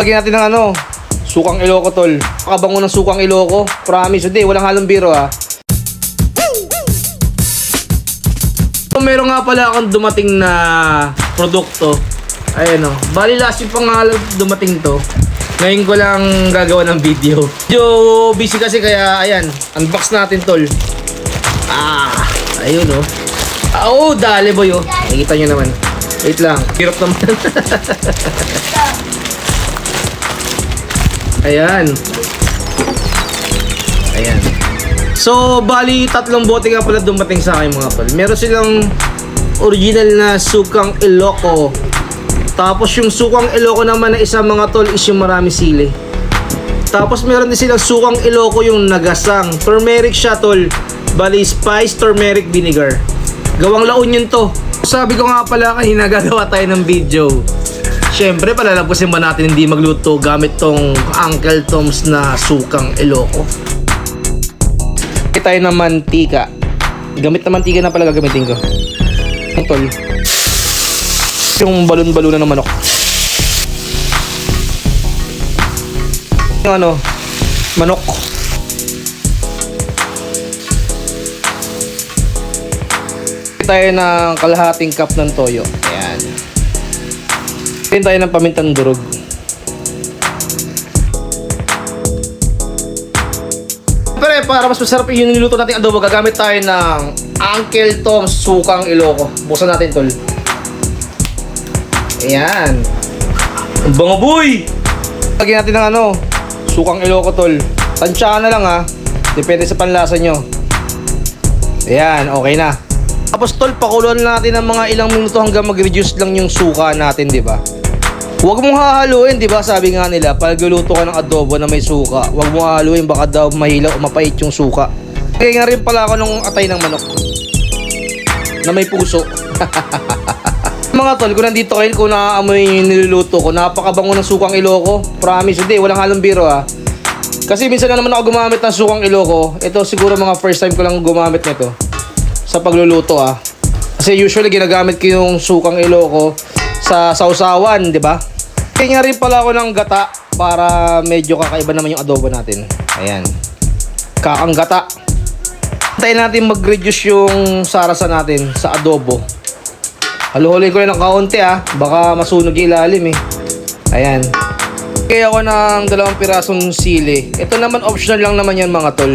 Lagyan natin ng ano, sukang Ilocos tol. Kabango ng sukang Ilocos. Promise, hindi, walang halong biro ha. So, meron nga pala akong dumating na produkto. Ayan o. Bali last week pa nga dumating to. Ngayon ko lang gagawa ng video. Medyo busy kasi kaya ayan. Unbox natin tol. Ayun o. Oh, dali boy o. Nakikita nyo naman. Wait lang. Hirap naman. Ayan. Ayan. So, bali tatlong bote nga pala dumating sa akin mga tol. Meron silang original na sukang Ilocos. Tapos yung sukang Ilocos naman na isa mga tol is yung marami sili. Tapos meron din silang sukang Ilocos yung nagasang. Turmeric siya tol. Bali spice turmeric vinegar. Gawang La Union to. Sabi ko nga pala kanina gagawa tayo ng video. Siyempre, palalampasin ba natin hindi magluto gamit tong Uncle Tom's na sukang Ilocos. Tayo ng mantika. Gamit na mantika na pala gagamitin ko. Ang tol. Yung balon-balon na ng manok. Yung ano, manok. Tayo ng kalahating cup ng toyo. Ayan. Tingin tayo ng pamintang durog. Pero para mas masarap yung niluto natin adobo, gagamit tayo ng Uncle Tom's sukang Ilocos. Buksan natin tol. Ayan. Ang bango boy! Lagyan natin ng ano, sukang Ilocos tol. Tansyahan na lang ha. Depende sa panlasa nyo. Ayan, okay na. Tapos tol, pakuluan natin ng mga ilang minuto hanggang mag-reduce lang yung suka natin, di ba? Huwag mong hahaluin, di ba? Sabi nga nila, pag luluto ka ng adobo na may suka, huwag mong hahaluin, baka daw mahilaw o mapait yung suka. Kaya nga rin pala ako nung atay ng manok na may puso. Mga tol, kung nandito kayo, kung naaamoy yung niluluto ko, napakabango ng sukang Ilocos. Promise, hindi, walang halong biro ha. Kasi minsan na naman ako gumamit ng sukang Ilocos. Ito siguro mga first time ko lang gumamit nito sa pagluluto ha. Kasi usually ginagamit ko yung sukang Ilocos sa sausawan, di ba? Kaya nga rin pala ako ng gata para medyo kakaiba naman yung adobo natin. Ayan. Kakang gata. Hintayin natin mag-reduce yung sarasa natin sa adobo. Haluhulin ko lang ng kaunti ha. Baka masunog yung ilalim eh. Ayan. Kaya ako ng 2 pirasong sili. Ito naman optional lang naman yan mga tol.